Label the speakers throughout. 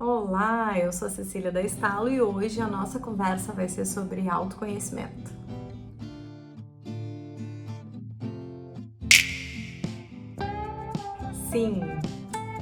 Speaker 1: Olá, eu sou a Cecília da Estalo e hoje a nossa conversa vai ser sobre autoconhecimento. Sim,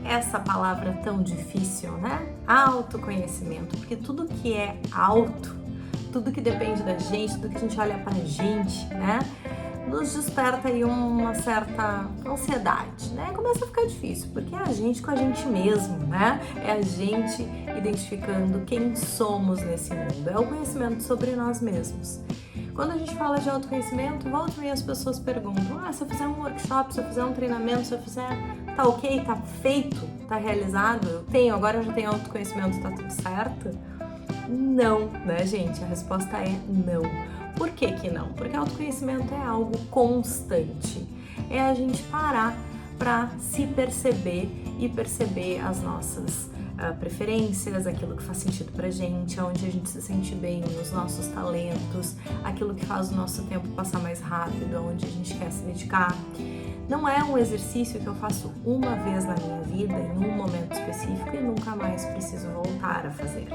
Speaker 1: essa palavra tão difícil, né? Autoconhecimento, porque tudo que é auto, tudo que depende da gente, tudo que a gente olha pra gente, né? Nos desperta aí uma certa ansiedade, né? Começa a ficar difícil, porque é a gente com a gente mesmo, né? É a gente identificando quem somos nesse mundo, é o conhecimento sobre nós mesmos. Quando a gente fala de autoconhecimento, volta e meia as pessoas perguntam: se eu fizer um workshop, se eu fizer um treinamento, se eu fizer, tá ok, tá feito, tá realizado, agora eu já tenho autoconhecimento, tá tudo certo? Não, né, gente? A resposta é não. Por que que não? Porque autoconhecimento é algo constante. É a gente parar para se perceber e perceber as nossas preferências, aquilo que faz sentido pra gente, onde a gente se sente bem, os nossos talentos, aquilo que faz o nosso tempo passar mais rápido, onde a gente quer se dedicar. Não é um exercício que eu faço uma vez na minha vida, em um momento específico, e nunca mais preciso voltar a fazer.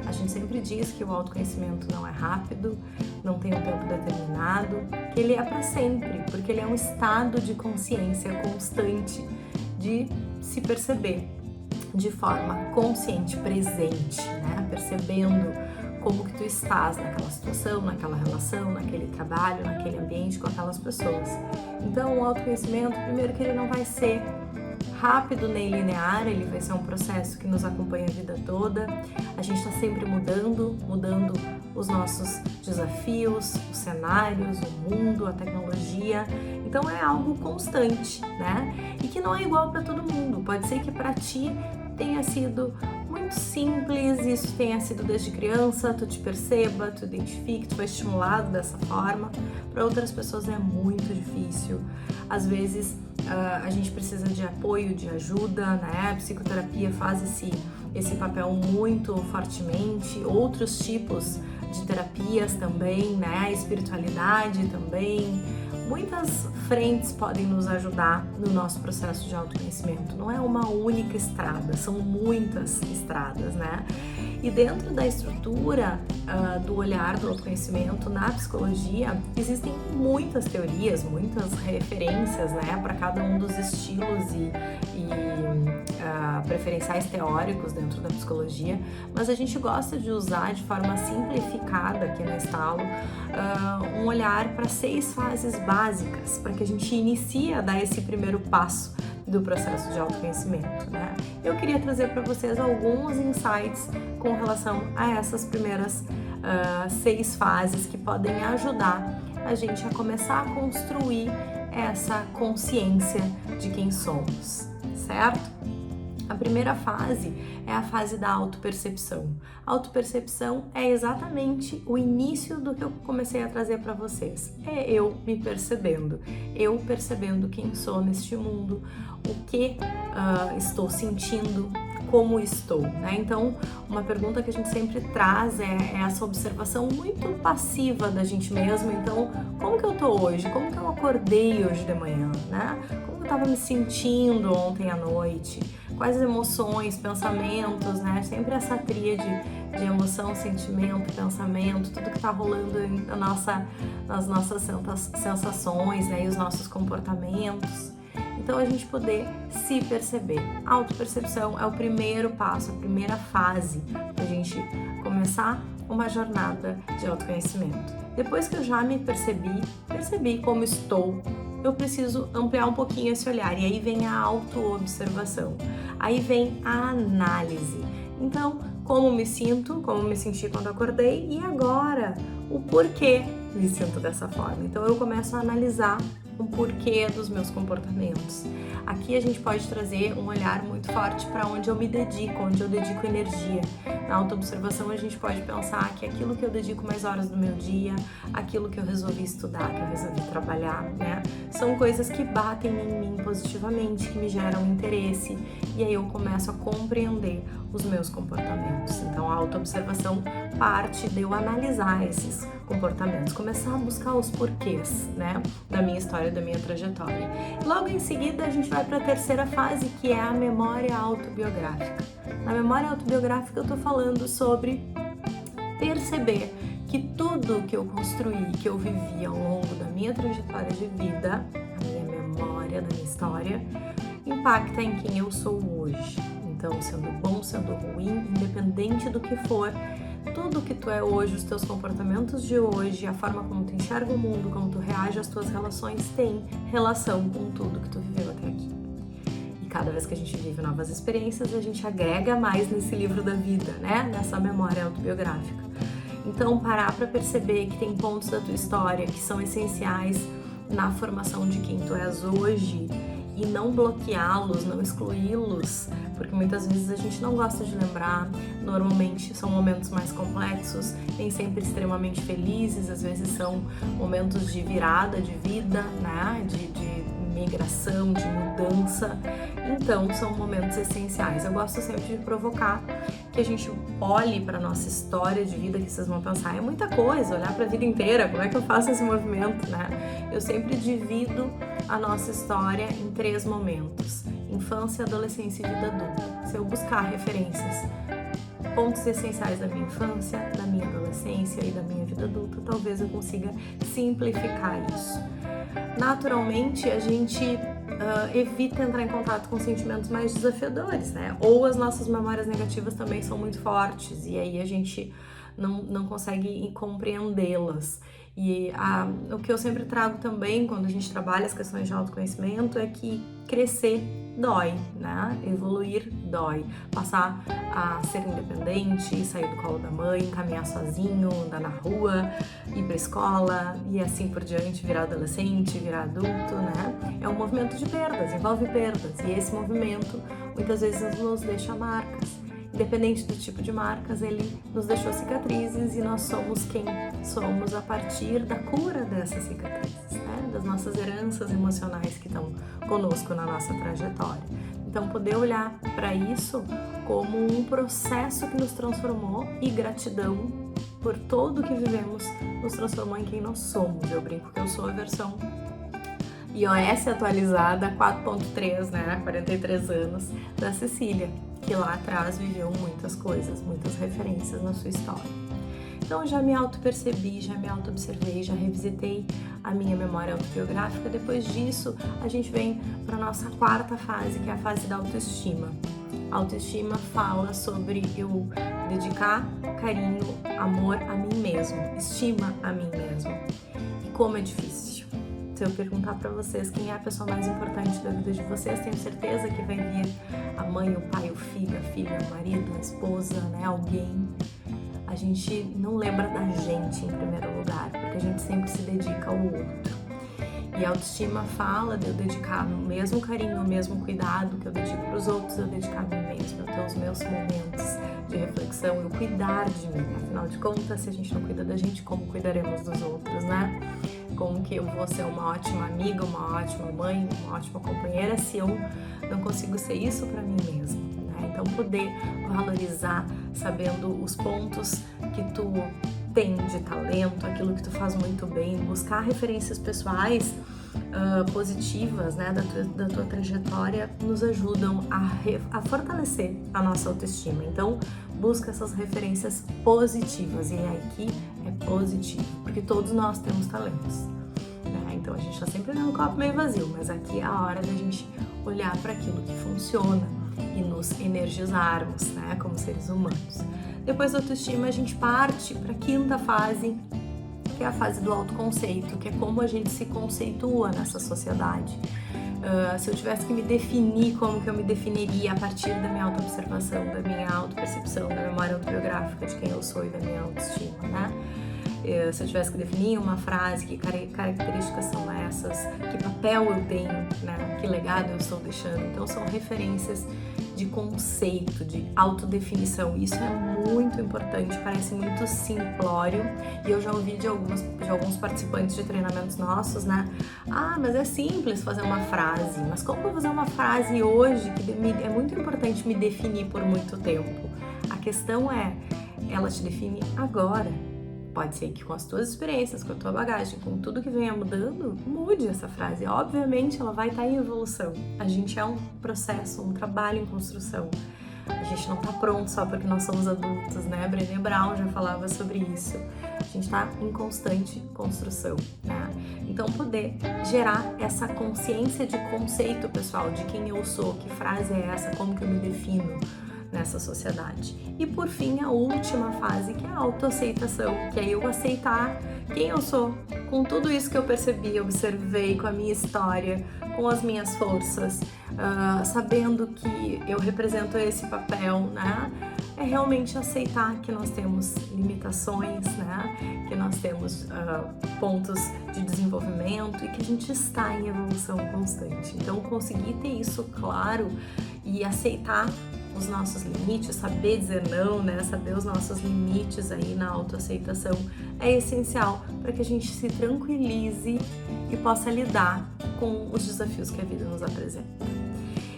Speaker 1: A gente sempre diz que o autoconhecimento não é rápido, não tem um tempo determinado, que ele é para sempre, porque ele é um estado de consciência constante, de se perceber de forma consciente, presente, né? Percebendo como que tu estás naquela situação, naquela relação, naquele trabalho, naquele ambiente com aquelas pessoas. Então, o autoconhecimento, primeiro que ele não vai ser rápido nem linear, ele vai ser um processo que nos acompanha a vida toda. A gente está sempre mudando os nossos desafios, os cenários, o mundo, a tecnologia. Então é algo constante, né? E que não é igual para todo mundo. Pode ser que para ti tenha sido muito simples, isso tenha sido desde criança, tu te perceba, tu identifique, tu foi estimulado dessa forma. Para outras pessoas é muito difícil. Às vezes a gente precisa de apoio, de ajuda, né? A psicoterapia faz esse papel muito fortemente. Outros tipos de terapias também, né? A espiritualidade também. Muitas frentes podem nos ajudar no nosso processo de autoconhecimento. Não é uma única estrada, são muitas estradas, né? E dentro da estrutura do olhar do autoconhecimento na psicologia, existem muitas teorias, muitas referências, né, para cada um dos estilos e preferenciais teóricos dentro da psicologia, mas a gente gosta de usar de forma simplificada aqui na Estalo um olhar para 6 fases básicas, para que a gente inicie a dar esse primeiro passo do processo de autoconhecimento, né? Eu queria trazer para vocês alguns insights com relação a essas primeiras 6 fases que podem ajudar a gente a começar a construir essa consciência de quem somos, certo? A primeira fase é a fase da autopercepção. A autopercepção é exatamente o início do que eu comecei a trazer para vocês. É eu me percebendo, eu percebendo quem sou neste mundo, o que estou sentindo, como estou, né? Então, uma pergunta que a gente sempre traz é essa observação muito passiva da gente mesmo. Então, como que eu tô hoje? Como que eu acordei hoje de manhã, né? Como que eu tava me sentindo ontem à noite? Quais emoções, pensamentos, né? Sempre essa tríade de emoção, sentimento, pensamento, tudo que tá rolando nas nossas sensações, né? E os nossos comportamentos. Então, a gente poder se perceber. A autopercepção é o primeiro passo, a primeira fase para a gente começar uma jornada de autoconhecimento. Depois que eu já me percebi como estou, eu preciso ampliar um pouquinho esse olhar. E aí vem a autoobservação. Aí vem a análise. Então, como me sinto, como me senti quando acordei e agora, o porquê me sinto dessa forma. Então, eu começo a analisar um porquê dos meus comportamentos. Aqui a gente pode trazer um olhar muito forte para onde eu me dedico, onde eu dedico energia. Na autoobservação a gente pode pensar que aquilo que eu dedico mais horas do meu dia, aquilo que eu resolvi estudar, que eu resolvi trabalhar, né, são coisas que batem em mim positivamente, que me geram interesse, e aí eu começo a compreender os meus comportamentos. Então a autoobservação parte de eu analisar esses comportamentos, começar a buscar os porquês, né, da minha história, da minha trajetória. Logo em seguida a gente vai para a terceira fase, que é a memória autobiográfica. Na memória autobiográfica eu tô falando sobre perceber que tudo que eu construí, que eu vivi ao longo da minha trajetória de vida, a minha memória, da minha história, impacta em quem eu sou hoje. Então, sendo bom, sendo ruim, independente do que for, tudo que tu é hoje, os teus comportamentos de hoje, a forma como tu enxerga o mundo, como tu reage às tuas relações, tem relação com tudo que tu viveu até aqui. E cada vez que a gente vive novas experiências, a gente agrega mais nesse livro da vida, né? Nessa memória autobiográfica. Então, parar para perceber que tem pontos da tua história que são essenciais na formação de quem tu és hoje e não bloqueá-los, não excluí-los, porque muitas vezes a gente não gosta de lembrar. Normalmente são momentos mais complexos, nem sempre extremamente felizes, às vezes são momentos de virada de vida, né? De migração, de mudança. Então são momentos essenciais. Eu gosto sempre de provocar que a gente olhe para nossa história de vida, que vocês vão pensar, é muita coisa, olhar para a vida inteira, como é que eu faço esse movimento, né? Eu sempre divido a nossa história em 3 momentos: infância, adolescência e vida adulta. Se eu buscar referências, pontos essenciais da minha infância, da minha adolescência e da minha vida adulta, talvez eu consiga simplificar isso. Naturalmente, a gente evita entrar em contato com sentimentos mais desafiadores, né? Ou as nossas memórias negativas também são muito fortes e aí a gente não consegue compreendê-las. E o que eu sempre trago também quando a gente trabalha as questões de autoconhecimento é que crescer dói, né? Evoluir dói. Passar a ser independente, sair do colo da mãe, caminhar sozinho, andar na rua, ir pra escola e assim por diante, virar adolescente, virar adulto, né? É um movimento de perdas, envolve perdas. E esse movimento muitas vezes nos deixa marcas. Independente do tipo de marcas, ele nos deixou cicatrizes e nós somos quem somos a partir da cura dessas cicatrizes, né? Das nossas heranças emocionais que estão conosco na nossa trajetória. Então, poder olhar para isso como um processo que nos transformou e gratidão por tudo que vivemos nos transformou em quem nós somos. Eu brinco que eu sou a versão iOS atualizada 4.3, né? 43 anos, da Cecília, que lá atrás viveu muitas coisas, muitas referências na sua história. Então já me auto-percebi, já me auto-observei, já revisitei a minha memória autobiográfica. Depois disso, a gente vem para a nossa 4ª fase, que é a fase da autoestima. A autoestima fala sobre eu dedicar carinho, amor a mim mesmo, estima a mim mesmo. E como é difícil. Se eu perguntar para vocês quem é a pessoa mais importante da vida de vocês, tenho certeza que vai vir a mãe, o pai, o filho, a filha, o marido, a esposa, né? Alguém. A gente não lembra da gente em primeiro lugar, porque a gente sempre se dedica ao outro. E a autoestima fala de eu dedicar o mesmo carinho, o mesmo cuidado que eu dedico para os outros, eu dedicar a mim mesma, eu ter os meus momentos de reflexão, eu cuidar de mim. Afinal de contas, se a gente não cuida da gente, como cuidaremos dos outros, né? Como que eu vou ser uma ótima amiga, uma ótima mãe, uma ótima companheira se eu não consigo ser isso para mim mesma, né? Então, poder valorizar, sabendo os pontos que tu tem de talento, aquilo que tu faz muito bem, buscar referências pessoais positivas, né, da tua trajetória, nos ajudam a fortalecer a nossa autoestima. Então, busca essas referências positivas, e aqui é positivo, porque todos nós temos talentos, né? Então a gente está sempre olhando o copo meio vazio, mas aqui é a hora da gente olhar para aquilo que funciona e nos energizarmos, né, como seres humanos. Depois da autoestima, a gente parte para a 5ª fase, que é a fase do autoconceito, que é como a gente se conceitua nessa sociedade. Se eu tivesse que me definir, como que eu me definiria a partir da minha autoobservação, da minha autopercepção, da memória autobiográfica de quem eu sou e da minha autoestima, né? Se eu tivesse que definir uma frase, que características são essas, que papel eu tenho, né? Que legado eu estou deixando. Então são referências de conceito, de autodefinição. Isso é muito importante, parece muito simplório, e eu já ouvi de alguns participantes de treinamentos nossos, né? Ah, mas é simples fazer uma frase, mas como eu vou fazer uma frase hoje que é muito importante me definir por muito tempo? A questão é, ela te define agora. Pode ser que com as tuas experiências, com a tua bagagem, com tudo que venha mudando, mude essa frase. Obviamente ela vai estar em evolução. A gente é um processo, um trabalho em construção. A gente não tá pronto só porque nós somos adultos, né? Brené Brown já falava sobre isso. A gente tá em constante construção, né? Então, poder gerar essa consciência de conceito, pessoal, de quem eu sou, que frase é essa, como que eu me defino nessa sociedade. E por fim, a última fase, que é a autoaceitação, que é eu aceitar quem eu sou, com tudo isso que eu percebi, observei, com a minha história, com as minhas forças, sabendo que eu represento esse papel, né? É realmente aceitar que nós temos limitações, né? Que nós temos pontos de desenvolvimento e que a gente está em evolução constante. Então, conseguir ter isso claro e aceitar os nossos limites, saber dizer não, né? Saber os nossos limites aí na autoaceitação é essencial para que a gente se tranquilize e possa lidar com os desafios que a vida nos apresenta.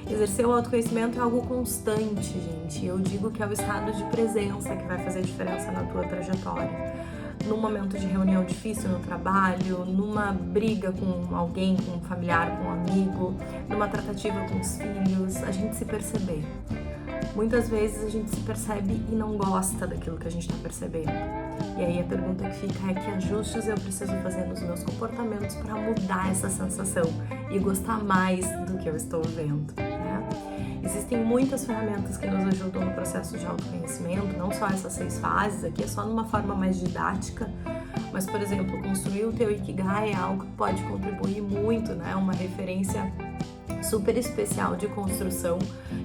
Speaker 1: Exercer o autoconhecimento é algo constante, gente. Eu digo que é o estado de presença que vai fazer diferença na tua trajetória. Num momento de reunião difícil no trabalho, numa briga com alguém, com um familiar, com um amigo, numa tratativa com os filhos, a gente se perceber. Muitas vezes a gente se percebe e não gosta daquilo que a gente está percebendo. E aí a pergunta que fica é: que ajustes eu preciso fazer nos meus comportamentos para mudar essa sensação e gostar mais do que eu estou vendo, né? Existem muitas ferramentas que nos ajudam no processo de autoconhecimento, não só essas 6 fases, aqui é só numa forma mais didática, mas, por exemplo, construir o teu Ikigai é algo que pode contribuir muito, né? Uma referência super especial de construção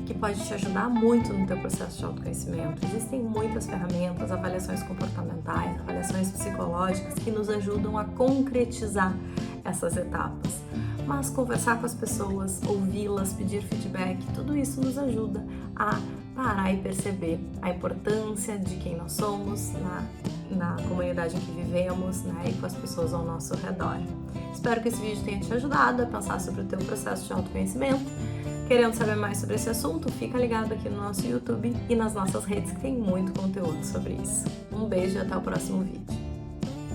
Speaker 1: que pode te ajudar muito no teu processo de autoconhecimento. Existem muitas ferramentas, avaliações comportamentais, avaliações psicológicas que nos ajudam a concretizar essas etapas. Mas conversar com as pessoas, ouvi-las, pedir feedback, tudo isso nos ajuda a parar e perceber a importância de quem nós somos na comunidade em que vivemos, né, e com as pessoas ao nosso redor. Espero que esse vídeo tenha te ajudado a pensar sobre o teu processo de autoconhecimento. Querendo saber mais sobre esse assunto, fica ligado aqui no nosso YouTube e nas nossas redes que tem muito conteúdo sobre isso. Um beijo e até o próximo vídeo.